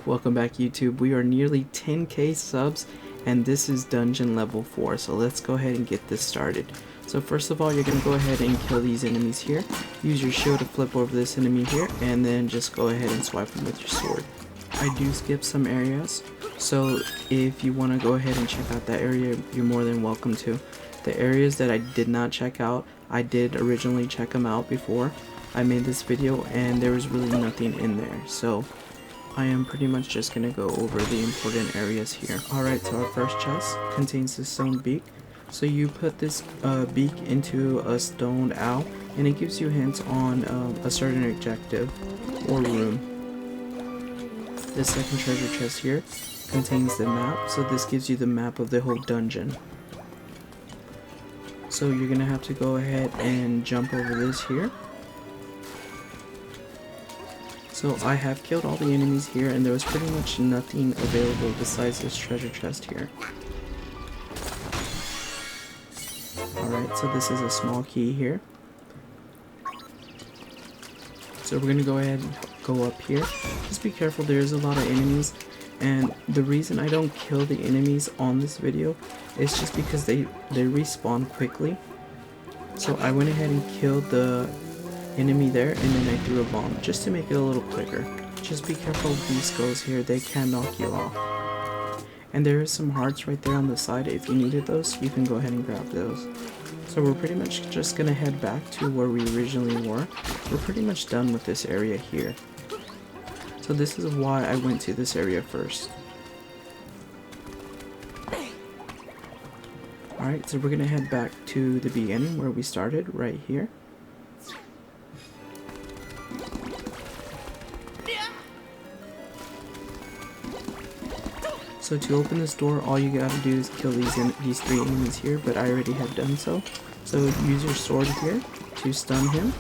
Welcome back, YouTube. We are nearly 10k subs and this is dungeon level 4, so let's go ahead and get this started. So first of all, you're going to go ahead and kill these enemies here. Use your shield to flip over this enemy here and then just go ahead and swipe them with your sword. I do skip some areas, so if you want to go ahead and check out that area, you're more than welcome to. The areas that I did not check out, I did originally check them out before I made this video and there was really nothing in there, so I am pretty much just going to go over the important areas here. Alright, so our first chest contains the stone beak. So you put this beak into a stoned owl and it gives you hints on a certain objective or room. The second treasure chest here contains the map, so this gives you the map of the whole dungeon. So you're going to have to go ahead and jump over this here. So I have killed all the enemies here and there was pretty much nothing available besides this treasure chest here. Alright, so this is a small key here. So we're going to go ahead and go up here. Just be careful, there's a lot of enemies, and the reason I don't kill the enemies on this video is just because they respawn quickly. So I went ahead and killed the enemy there and then I threw a bomb just to make it a little quicker. Just be careful with these skulls here, they can knock you off. And there is some hearts right there on the side. If you needed those, you can go ahead and grab those. So we're pretty much just gonna head back to where we originally were. We're pretty much done with this area here. So this is why I went to this area first. Alright, so we're gonna head back to the beginning where we started, right here. So to open this door, all you gotta do is kill these three enemies here, but I already have done so. So use your sword here to stun him.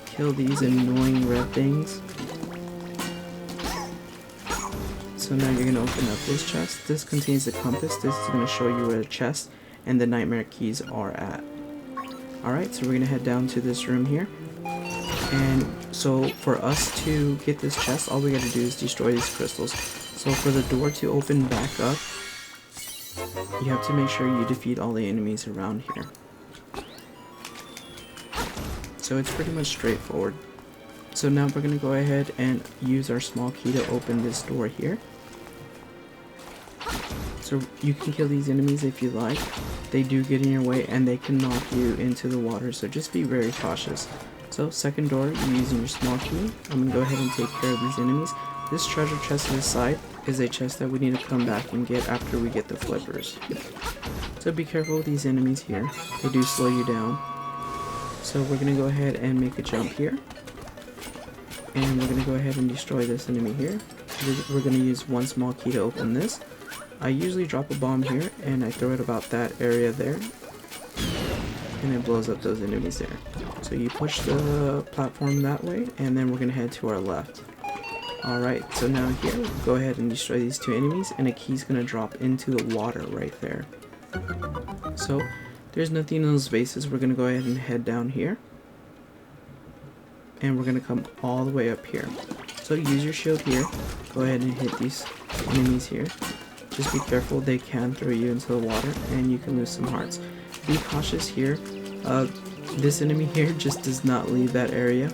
Kill these annoying red things. So now you're gonna open up this chest. This contains the compass. This is gonna show you where the chest and the nightmare keys are at. Alright, so we're gonna head down to this room here. And so for us to get this chest, all we gotta do is destroy these crystals. So for the door to open back up, you have to make sure you defeat all the enemies around here. So it's pretty much straightforward. So now we're going to go ahead and use our small key to open this door here. So you can kill these enemies if you like. They do get in your way and they can knock you into the water, so just be very cautious. So second door, you're using your small key. I'm going to go ahead and take care of these enemies. This treasure chest to the side is a chest that we need to come back and get after we get the flippers. So be careful with these enemies here. They do slow you down. So we're going to go ahead and make a jump here. And we're going to go ahead and destroy this enemy here. We're going to use one small key to open this. I usually drop a bomb here and I throw it about that area there. And it blows up those enemies there. So you push the platform that way and then we're going to head to our left. Alright, so now here, we'll go ahead and destroy these two enemies and a key's gonna drop into the water right there. So, there's nothing in those bases. We're gonna go ahead and head down here. And we're gonna come all the way up here. So use your shield here, go ahead and hit these enemies here. Just be careful, they can throw you into the water and you can lose some hearts. Be cautious here. This enemy here just does not leave that area.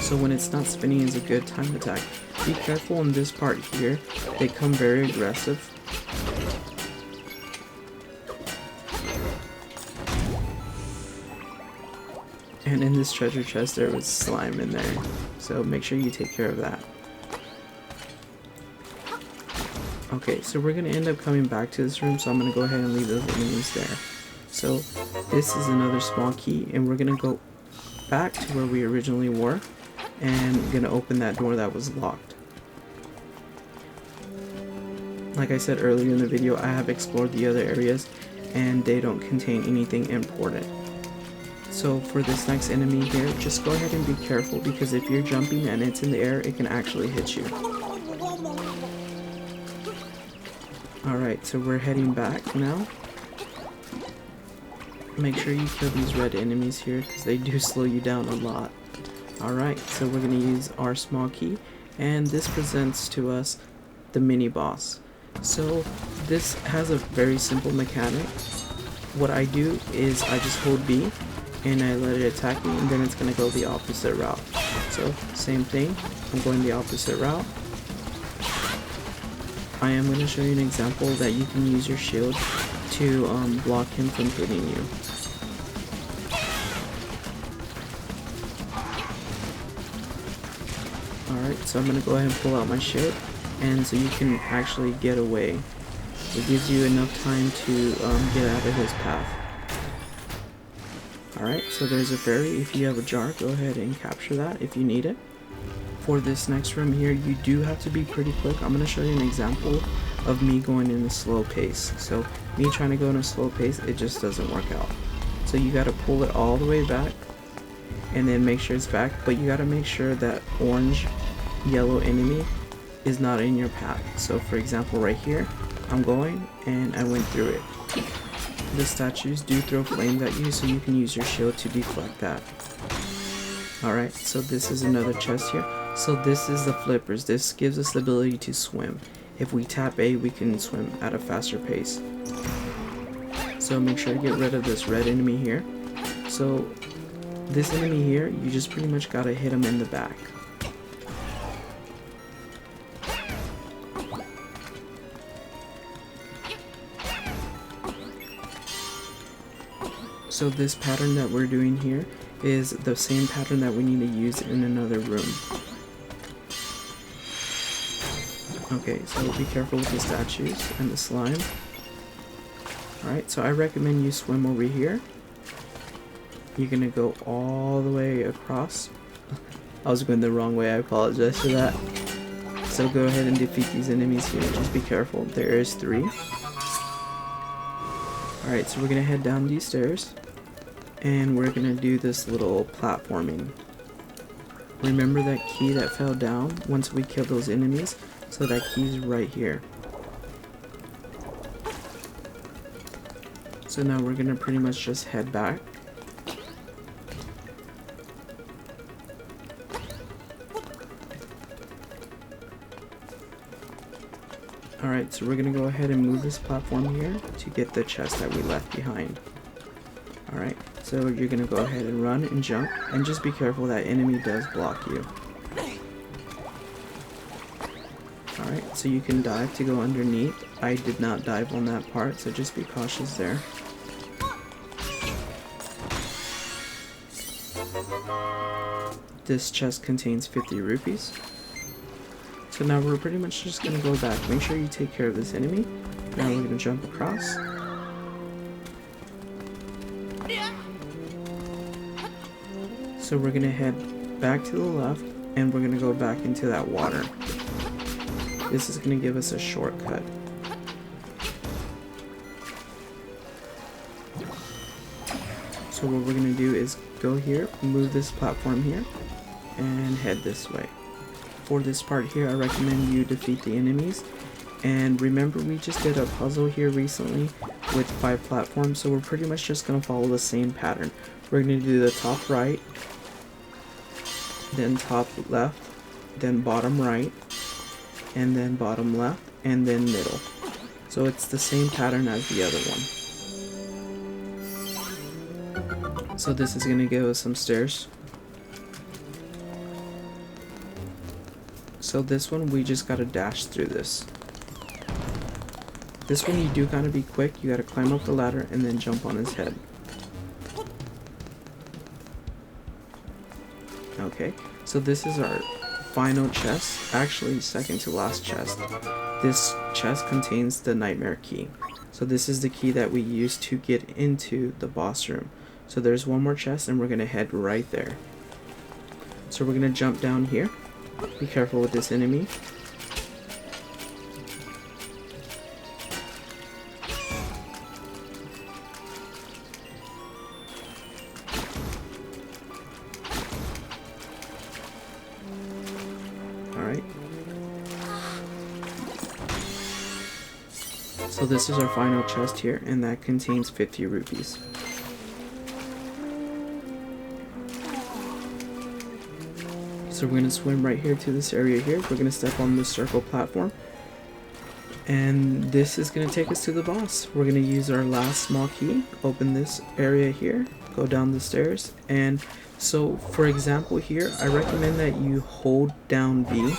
So when it's not spinning is a good time attack. Be careful in this part here, they come very aggressive. And in this treasure chest there was slime in there, so make sure you take care of that. Okay, so we're going to end up coming back to this room, so I'm going to go ahead and leave those enemies there. So this is another small key and we're going to go back to where we originally were. And gonna open that door that was locked. Like I said earlier in the video, I have explored the other areas and they don't contain anything important. So for this next enemy here, just go ahead and be careful because if you're jumping and it's in the air, it can actually hit you. Alright, so we're heading back now. make sure you kill these red enemies here because they do slow you down a lot. Alright, so we're going to use our small key, and this presents to us the mini boss. So this has a very simple mechanic. What I do is I just hold B and I let it attack me, and then it's going to go the opposite route. So same thing, I'm going the opposite route. I am going to show you an example that you can use your shield to block him from hitting you. Alright, so I'm going to go ahead and pull out my shield, and so you can actually get away. It gives you enough time to get out of his path. Alright, so there's a fairy. If you have a jar, go ahead and capture that if you need it. For this next room here, you do have to be pretty quick. I'm going to show you an example of me going in a slow pace. So me trying to go in a slow pace, it just doesn't work out. So you got to pull it all the way back and then make sure it's back, but you got to make sure that orange yellow enemy is not in your path. So for example, right here I'm going and I went through it. The statues do throw flames at you, so you can use your shield to deflect that. Alright, so this is another chest here. So this is the flippers. This gives us the ability to swim. If we tap A, we can swim at a faster pace. So make sure to get rid of this red enemy here. So this enemy here, you just pretty much gotta hit him in the back. So this pattern that we're doing here is the same pattern that we need to use in another room. Okay, so be careful with the statues and the slime. Alright, so I recommend you swim over here. You're gonna go all the way across. I was going the wrong way, I apologize for that. So go ahead and defeat these enemies here, just be careful. There is 3. Alright, so we're gonna head down these stairs, and we're gonna do this little platforming. Remember that key that fell down once we kill those enemies? So that key's right here. So now we're gonna pretty much just head back. Alright, so we're gonna go ahead and move this platform here to get the chest that we left behind. Alright, so you're gonna go ahead and run and jump, and just be careful that enemy does block you. Alright, so you can dive to go underneath. I did not dive on that part, so just be cautious there. This chest contains 50 rupees. So now we're pretty much just going to go back. Make sure you take care of this enemy. Now we're going to jump across. So we're going to head back to the left, and we're going to go back into that water. This is going to give us a shortcut. So what we're going to do is go here, move this platform here, and head this way. For this part here, I recommend you defeat the enemies. And remember, we just did a puzzle here recently with 5 platforms, so we're pretty much just going to follow the same pattern. We're going to do the top right, then top left, then bottom right, and then bottom left, and then middle. So it's the same pattern as the other one. So this is going to give us some stairs. So this one, we just gotta dash through this. This one, you do gotta be quick. You gotta climb up the ladder and then jump on his head. Okay, so this is our final chest. Actually, second to last chest. This chest contains the nightmare key. So this is the key that we use to get into the boss room. So there's one more chest, and we're gonna head right there. So we're gonna jump down here. Be careful with this enemy. Alright. So this is our final chest here, and that contains 50 rupees. So we're going to swim right here to this area here. We're going to step on this circle platform. And this is going to take us to the boss. We're going to use our last small key, open this area here, go down the stairs. And so for example here, I recommend that you hold down B.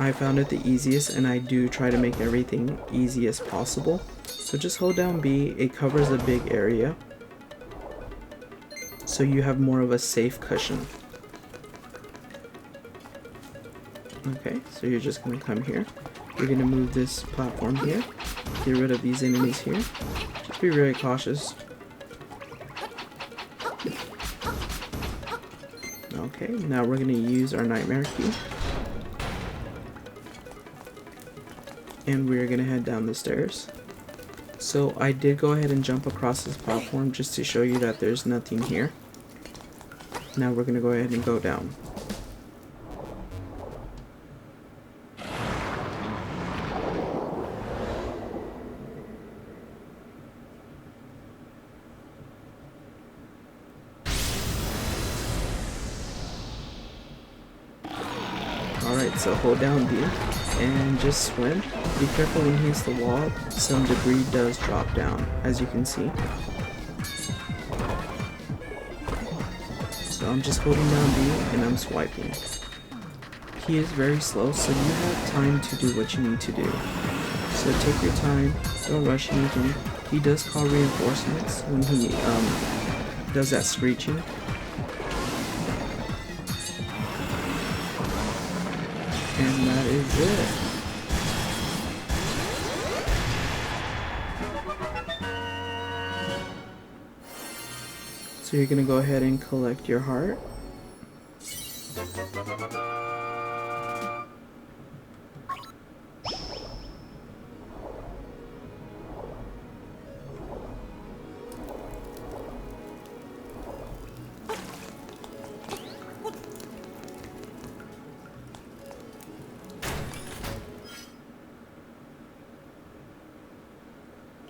I found it the easiest, and I do try to make everything easy as possible. So just hold down B, it covers a big area, so you have more of a safe cushion. Okay, so you're just going to come here. You're going to move this platform here, get rid of these enemies here. Just be very cautious. Okay, now we're going to use our nightmare key. And we're going to head down the stairs. So I did go ahead and jump across this platform just to show you that there's nothing here. Now we're going to go ahead and go down. Alright, so hold down B and just swim. Be careful when he hits the wall. Some debris does drop down, as you can see. So I'm just holding down B and I'm swiping. He is very slow, so you have time to do what you need to do. So take your time, don't rush anything. He does call reinforcements when he does that screeching. And that is it. So you're going to go ahead and collect your heart.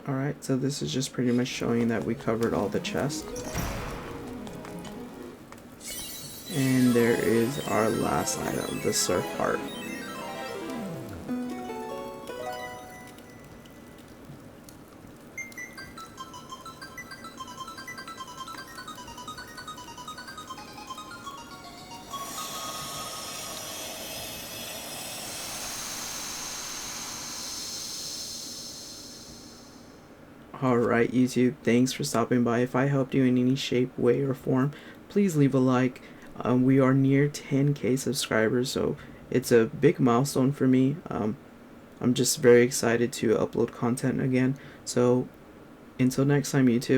Alright, so this is just pretty much showing that we covered all the chests. And there is our last item, the surf heart. Alright YouTube, thanks for stopping by. If I helped you in any shape, way, or form, please leave a like. We are near 10k subscribers, so it's a big milestone for me. I'm just very excited to upload content again. So until next time YouTube,